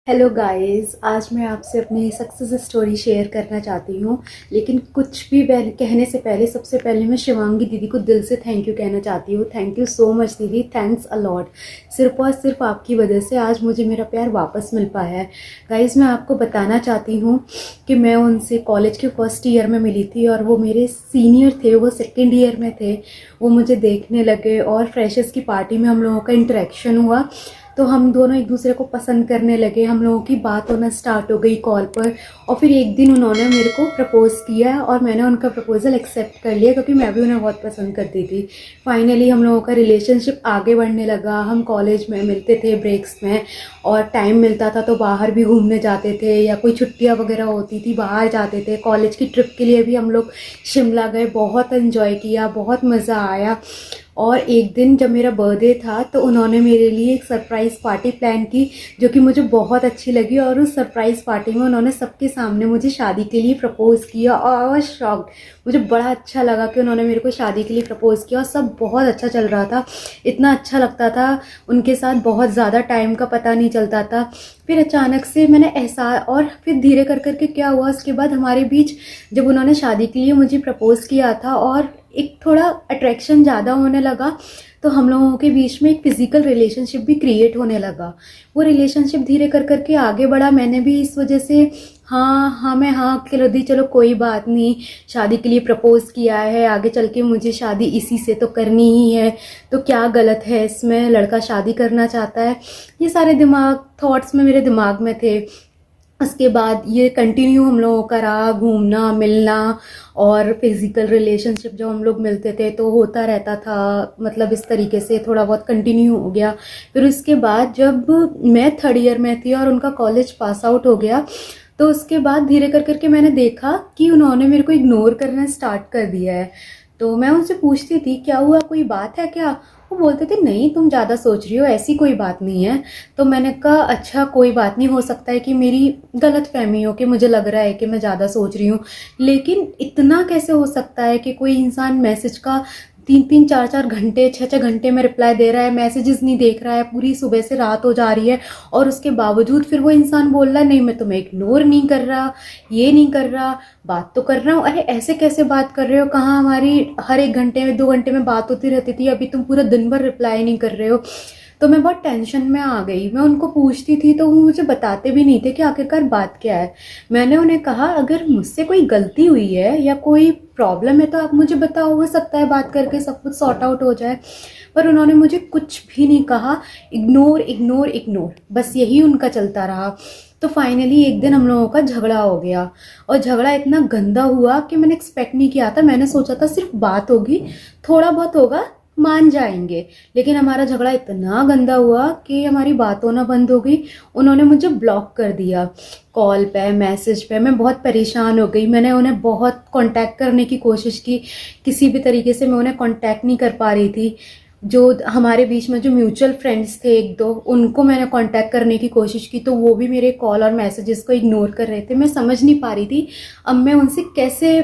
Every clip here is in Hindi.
हेलो गाइस, आज मैं आपसे अपनी सक्सेस स्टोरी शेयर करना चाहती हूँ। लेकिन कुछ भी कहने से पहले सबसे पहले मैं शिवांगी दीदी को दिल से थैंक यू कहना चाहती हूँ। थैंक यू सो मच दीदी, थैंक्स अ लॉट। सिर्फ और सिर्फ आपकी वजह से आज मुझे मेरा प्यार वापस मिल पाया है। गाइस, मैं आपको बताना चाहती हूँ कि मैं उनसे कॉलेज के फर्स्ट ईयर में मिली थी और वो मेरे सीनियर थे, वो सेकेंड ईयर में थे। वो मुझे देखने लगे और फ्रेशर्स की पार्टी में हम लोगों का इंटरेक्शन हुआ, तो हम दोनों एक दूसरे को पसंद करने लगे। हम लोगों की बात होना स्टार्ट हो गई कॉल पर। और फिर एक दिन उन्होंने मेरे को प्रपोज़ किया और मैंने उनका प्रपोज़ल एक्सेप्ट कर लिया, क्योंकि मैं भी उन्हें बहुत पसंद करती थी। फाइनली हम लोगों का रिलेशनशिप आगे बढ़ने लगा। हम कॉलेज में मिलते थे ब्रेक्स में, और टाइम मिलता था तो बाहर भी घूमने जाते थे, या कोई छुट्टियाँ वगैरह होती थी बाहर जाते थे। कॉलेज की ट्रिप के लिए भी हम लोग शिमला गए, बहुत इन्जॉय किया, बहुत मज़ा आया। और एक दिन जब मेरा बर्थडे था तो उन्होंने मेरे लिए एक सरप्राइज़ पार्टी प्लान की, जो कि मुझे बहुत अच्छी लगी। और उस सरप्राइज़ पार्टी में उन्होंने सबके सामने मुझे शादी के लिए प्रपोज़ किया, और आई वाज शॉक्ड। मुझे बड़ा अच्छा लगा कि उन्होंने मेरे को शादी के लिए प्रपोज़ किया, और सब बहुत अच्छा चल रहा था। इतना अच्छा लगता था उनके साथ, बहुत ज़्यादा टाइम का पता नहीं चलता था। फिर अचानक से मैंने एहसास, और फिर धीरे कर करके क्या हुआ उसके बाद हमारे बीच, जब उन्होंने शादी के लिए मुझे प्रपोज़ किया था और एक थोड़ा अट्रैक्शन ज़्यादा होने लगा, तो हम लोगों के बीच में एक फ़िज़िकल रिलेशनशिप भी क्रिएट होने लगा। वो रिलेशनशिप धीरे कर करके आगे बढ़ा। मैंने भी इस वजह से मैं हाँ कह दी, चलो कोई बात नहीं, शादी के लिए प्रपोज़ किया है, आगे चल के मुझे शादी इसी से तो करनी ही है, तो क्या गलत है इसमें, लड़का शादी करना चाहता है। ये सारे थॉट्स में मेरे दिमाग में थे। उसके बाद ये कंटिन्यू हम लोगों का रहा, घूमना मिलना, और फिज़िकल रिलेशनशिप जब हम लोग मिलते थे तो होता रहता था। मतलब इस तरीके से थोड़ा बहुत कंटिन्यू हो गया। फिर उसके बाद जब मैं थर्ड ईयर में थी और उनका कॉलेज पास आउट हो गया, तो उसके बाद धीरे कर करके मैंने देखा कि उन्होंने मेरे को इग्नोर करना स्टार्ट कर दिया है। तो मैं उनसे पूछती थी, क्या हुआ, कोई बात है क्या? वो बोलते थे, नहीं तुम ज़्यादा सोच रही हो, ऐसी कोई बात नहीं है। तो मैंने कहा, अच्छा कोई बात नहीं, हो सकता है कि मेरी गलत फहमी हो, कि मुझे लग रहा है कि मैं ज़्यादा सोच रही हूँ। लेकिन इतना कैसे हो सकता है कि कोई इंसान मैसेज का 3-3 4-4 घंटे 6-6 घंटे में रिप्लाई दे रहा है, मैसेजेस नहीं देख रहा है, पूरी सुबह से रात हो जा रही है, और उसके बावजूद फिर वो इंसान बोल रहा है, नहीं मैं तुम्हें इग्नोर नहीं कर रहा, ये नहीं कर रहा, बात तो कर रहा हूँ। अरे ऐसे कैसे बात कर रहे हो, कहाँ हमारी हर 1 घंटे में 2 घंटे में बात होती रहती थी, अभी तुम पूरा दिन भर रिप्लाई नहीं कर रहे हो। तो मैं बहुत टेंशन में आ गई। मैं उनको पूछती थी तो वो मुझे बताते भी नहीं थे कि आखिरकार बात क्या है। मैंने उन्हें कहा, अगर मुझसे कोई गलती हुई है या कोई प्रॉब्लम है तो आप मुझे बताओ, हो सकता है बात करके सब कुछ सॉर्ट आउट हो जाए। पर उन्होंने मुझे कुछ भी नहीं कहा। इग्नोर इग्नोर इग्नोर, बस यही उनका चलता रहा। तो फाइनली एक दिन हम लोगों का झगड़ा हो गया, और झगड़ा इतना गंदा हुआ कि मैंने एक्सपेक्ट नहीं किया था। मैंने सोचा था सिर्फ बात होगी, थोड़ा बहुत होगा, मान जाएंगे। लेकिन हमारा झगड़ा इतना गंदा हुआ कि हमारी बात होना बंद हो गई। उन्होंने मुझे ब्लॉक कर दिया, कॉल पे मैसेज पे। मैं बहुत परेशान हो गई। मैंने उन्हें बहुत कांटेक्ट करने की कोशिश की, किसी भी तरीके से मैं उन्हें कांटेक्ट नहीं कर पा रही थी। जो हमारे बीच में जो म्यूचुअल फ्रेंड्स थे एक दो, उनको मैंने कांटेक्ट करने की कोशिश की, तो वो भी मेरे कॉल और मैसेजेस को इग्नोर कर रहे थे। मैं समझ नहीं पा रही थी अब मैं उनसे कैसे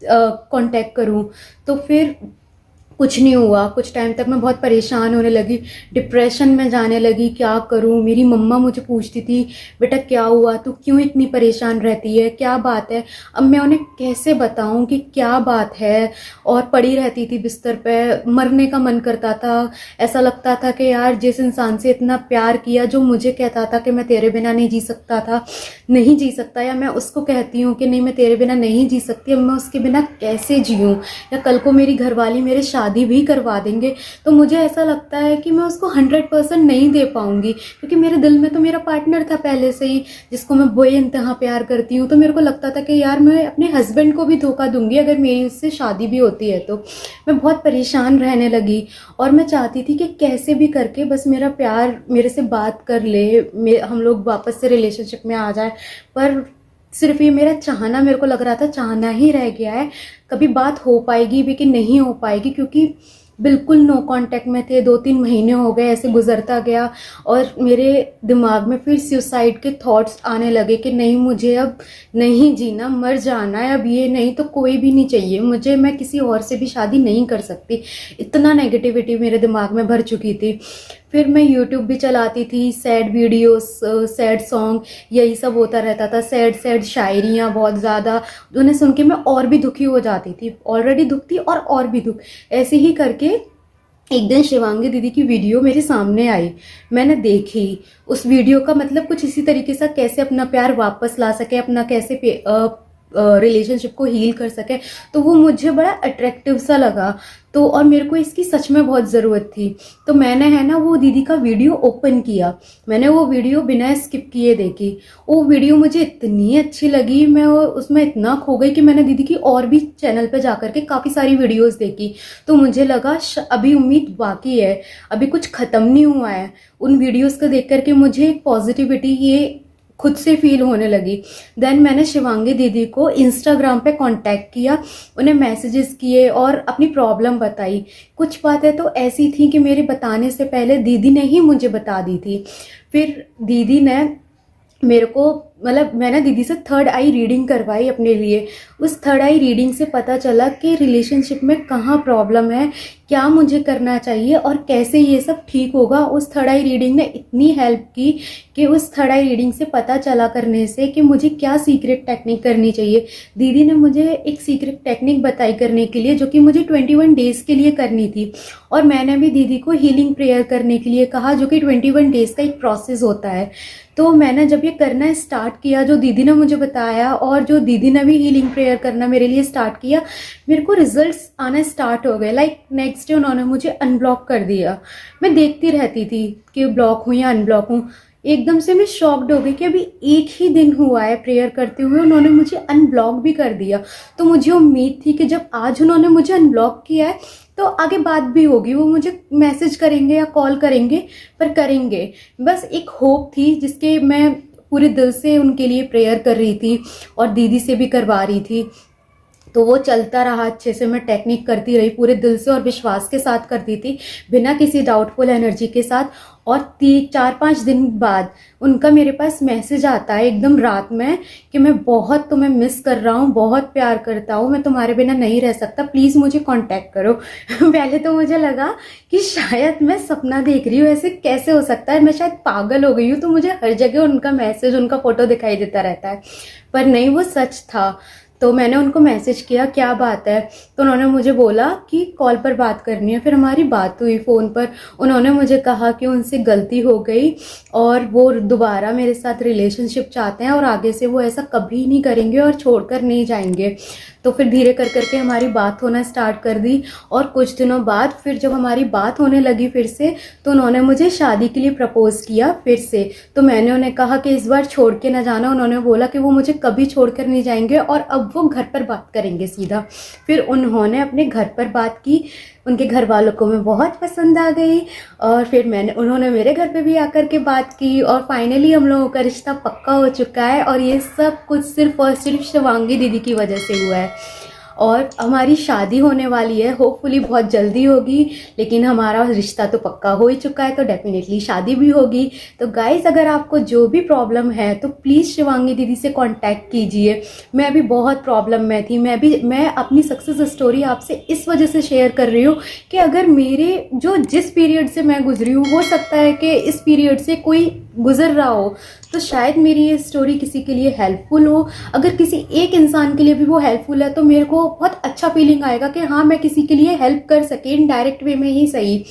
कांटेक्ट करूं। तो फिर कुछ नहीं हुआ। कुछ टाइम तक मैं बहुत परेशान होने लगी, डिप्रेशन में जाने लगी, क्या करूं। मेरी मम्मा मुझे पूछती थी, बेटा क्या हुआ, तू क्यों इतनी परेशान रहती है, क्या बात है। अब मैं उन्हें कैसे बताऊं कि क्या बात है। और पड़ी रहती थी बिस्तर पे, मरने का मन करता था। ऐसा लगता था कि यार जिस इंसान से इतना प्यार किया, जो मुझे कहता था कि मैं तेरे बिना नहीं जी सकता था, नहीं जी सकता, या मैं उसको कहती हूँ कि नहीं मैं तेरे बिना नहीं जी सकती, अब मैं उसके बिना कैसे जीऊँ। या कल को मेरी घरवाली मेरे शादी भी करवा देंगे, तो मुझे ऐसा लगता है कि मैं उसको 100% नहीं दे पाऊंगी, क्योंकि मेरे दिल में तो मेरा पार्टनर था पहले से ही, जिसको मैं बेइंतहा प्यार करती हूँ। तो मेरे को लगता था कि यार मैं अपने हस्बैंड को भी धोखा दूंगी अगर मेरी उससे शादी भी होती है। तो मैं बहुत परेशान रहने लगी, और मैं चाहती थी कि कैसे भी करके बस मेरा प्यार मेरे से बात कर ले, हम लोग वापस से रिलेशनशिप में आ जाए। पर सिर्फ ये मेरा चाहना, मेरे को लग रहा था चाहना ही रह गया है। कभी बात हो पाएगी भी कि नहीं हो पाएगी, क्योंकि बिल्कुल नो कांटेक्ट में थे। 2-3 महीने हो गए, ऐसे गुजरता गया, और मेरे दिमाग में फिर सुसाइड के थॉट्स आने लगे कि नहीं मुझे अब नहीं जीना, मर जाना है अब, ये नहीं तो कोई भी नहीं चाहिए मुझे, मैं किसी और से भी शादी नहीं कर सकती। इतना नेगेटिविटी मेरे दिमाग में भर चुकी थी। फिर मैं यूट्यूब भी चलाती थी, सैड वीडियोस, सैड सॉन्ग, यही सब होता रहता था। सैड सैड शायरियाँ बहुत ज़्यादा, उन्हें सुन के मैं और भी दुखी हो जाती थी। ऑलरेडी दुख थी और भी दुख। ऐसे ही करके एक दिन शिवांगी दीदी की वीडियो मेरे सामने आई, मैंने देखी। उस वीडियो का मतलब कुछ इसी तरीके से, कैसे अपना प्यार वापस ला सके, अपना कैसे रिलेशनशिप को हील कर सके, तो वो मुझे बड़ा अट्रैक्टिव सा लगा। तो और मेरे को इसकी सच में बहुत ज़रूरत थी। तो मैंने है ना वो दीदी का वीडियो ओपन किया, मैंने वो वीडियो बिना स्किप किए देखी। वो वीडियो मुझे इतनी अच्छी लगी, मैं उसमें इतना खो गई कि मैंने दीदी की और भी चैनल पे जा करके काफ़ी सारी वीडियोस देखी। तो मुझे लगा अभी उम्मीद बाकी है, अभी कुछ ख़त्म नहीं हुआ है। उन वीडियोस को देख करके मुझे एक पॉजिटिविटी ये खुद से फील होने लगी। देन मैंने शिवांगी दीदी को इंस्टाग्राम पे कांटेक्ट किया, उन्हें मैसेजेस किए और अपनी प्रॉब्लम बताई। कुछ बातें तो ऐसी थी कि मेरे बताने से पहले दीदी ने ही मुझे बता दी थी। फिर दीदी ने मेरे को, मतलब मैंने दीदी से थर्ड आई रीडिंग करवाई अपने लिए। उस थर्ड आई रीडिंग से पता चला कि रिलेशनशिप में कहाँ प्रॉब्लम है, क्या मुझे करना चाहिए और कैसे ये सब ठीक होगा। उस थर्ड आई रीडिंग ने इतनी हेल्प की कि उस थर्ड आई रीडिंग से पता चला करने से कि मुझे क्या सीक्रेट टेक्निक करनी चाहिए। दीदी ने मुझे एक सीक्रेट टेक्निक बताई करने के लिए, जो कि मुझे 21 डेज़ के लिए करनी थी। और मैंने भी दीदी को हीलिंग प्रेयर करने के लिए कहा, जो कि 21 डेज़ का एक प्रोसेस होता है। तो मैंने जब ये करना स्टार्ट किया, जो दीदी ने मुझे बताया और जो दीदी ने भी हीलिंग प्रेयर करना मेरे लिए स्टार्ट किया, मेरे को रिजल्ट्स आना स्टार्ट हो गए। लाइक नेक्स्ट डे उन्होंने मुझे अनब्लॉक कर दिया। मैं देखती रहती थी कि ब्लॉक हूँ या अनब्लॉक हूँ। एकदम से मैं शॉक्ड हो गई कि अभी एक ही दिन हुआ है प्रेयर करते हुए, उन्होंने मुझे अनब्लॉक भी कर दिया। तो मुझे उम्मीद थी कि जब आज उन्होंने मुझे अनब्लॉक किया है तो आगे बात भी होगी, वो मुझे मैसेज करेंगे या कॉल करेंगे, पर करेंगे। बस एक होप थी जिसके मैं पूरे दिल से उनके लिए प्रेयर कर रही थी और दीदी से भी करवा रही थी। तो वो चलता रहा अच्छे से, मैं टेक्निक करती रही पूरे दिल से और विश्वास के साथ करती थी, बिना किसी डाउटफुल एनर्जी के साथ। और 4-5 दिन बाद उनका मेरे पास मैसेज आता है एकदम रात में कि मैं बहुत तुम्हें मिस कर रहा हूँ, बहुत प्यार करता हूँ, मैं तुम्हारे बिना नहीं रह सकता, प्लीज़ मुझे कांटेक्ट करो। पहले तो मुझे लगा कि शायद मैं सपना देख रही हूँ, ऐसे कैसे हो सकता है, मैं शायद पागल हो गई हूँ, तो मुझे हर जगह उनका मैसेज, उनका फ़ोटो दिखाई देता रहता है। पर नहीं, वो सच था। तो मैंने उनको मैसेज किया, क्या बात है। तो उन्होंने मुझे बोला कि कॉल पर बात करनी है। फिर हमारी बात हुई फ़ोन पर। उन्होंने मुझे कहा कि उनसे गलती हो गई और वो दोबारा मेरे साथ रिलेशनशिप चाहते हैं और आगे से वो ऐसा कभी नहीं करेंगे और छोड़कर नहीं जाएंगे। तो फिर धीरे कर करके हमारी बात होना स्टार्ट कर दी। और कुछ दिनों बाद फिर जब हमारी बात होने लगी फिर से, तो उन्होंने मुझे शादी के लिए प्रपोज़ किया फिर से। तो मैंने उन्हें कहा कि इस बार छोड़ के ना जाना। उन्होंने बोला कि वो मुझे कभी छोड़कर नहीं जाएंगे और अब वो घर पर बात करेंगे सीधा। फिर उन्होंने अपने घर पर बात की, उनके घर वालों को मैं बहुत पसंद आ गई और फिर उन्होंने मेरे घर पे भी आकर के बात की और फाइनली हम लोगों का रिश्ता पक्का हो चुका है। और ये सब कुछ सिर्फ और सिर्फ शिवांगी दीदी की वजह से हुआ है। और हमारी शादी होने वाली है, होपफुली बहुत जल्दी होगी, लेकिन हमारा रिश्ता तो पक्का हो ही चुका है, तो डेफिनेटली शादी भी होगी। तो गाइस, अगर आपको जो भी प्रॉब्लम है तो प्लीज़ शिवांगी दीदी से कांटेक्ट कीजिए। मैं भी बहुत प्रॉब्लम में थी, मैं अपनी सक्सेस स्टोरी आपसे इस वजह से शेयर कर रही हूँ कि अगर मेरे जिस पीरियड से मैं गुजरी हूँ, हो सकता है कि इस पीरियड से कोई गुजर रहा हो, तो शायद मेरी ये स्टोरी किसी के लिए हेल्पफुल हो। अगर किसी एक इंसान के लिए भी वो हेल्पफुल है तो मेरे को बहुत अच्छा फीलिंग आएगा कि हाँ, मैं किसी के लिए हेल्प कर सकी, इनडायरेक्ट वे में ही सही,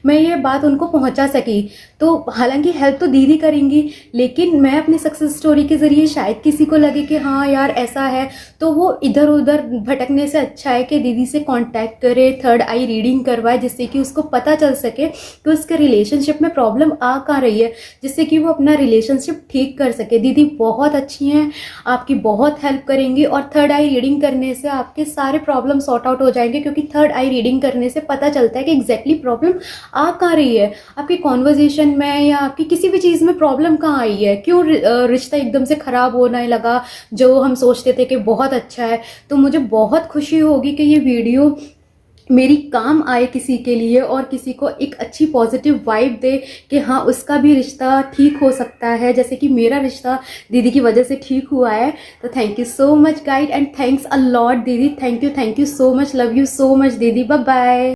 मैं ये बात उनको पहुंचा सकी। तो हालांकि हेल्प तो दीदी करेंगी, लेकिन मैं अपनी सक्सेस स्टोरी के ज़रिए शायद किसी को लगे कि हाँ यार ऐसा है, तो वो इधर उधर भटकने से अच्छा है कि दीदी से कांटेक्ट करे, थर्ड आई रीडिंग करवाए, जिससे कि उसको पता चल सके कि उसके रिलेशनशिप में प्रॉब्लम आ कहाँ रही है, जिससे कि वो अपना रिलेशनशिप ठीक कर सके। दीदी बहुत अच्छी हैं, आपकी बहुत हेल्प करेंगी और थर्ड आई रीडिंग करने से आपके सारे प्रॉब्लम सॉर्ट आउट हो जाएंगे, क्योंकि थर्ड आई रीडिंग करने से पता चलता है कि एग्जैक्टली प्रॉब्लम आ कहाँ रही है, आपकी कॉन्वर्जेशन में या आपकी किसी भी चीज़ में प्रॉब्लम कहाँ आई है, क्यों रिश्ता एकदम से ख़राब होने लगा जो हम सोचते थे कि बहुत अच्छा है। तो मुझे बहुत खुशी होगी कि ये वीडियो मेरी काम आए किसी के लिए और किसी को एक अच्छी पॉजिटिव वाइब दे कि हाँ, उसका भी रिश्ता ठीक हो सकता है, जैसे कि मेरा रिश्ता दीदी की वजह से ठीक हुआ है। तो thank you so much guide and thanks a lot दीदी, thank you so much, love you so much दीदी, बाय बाय।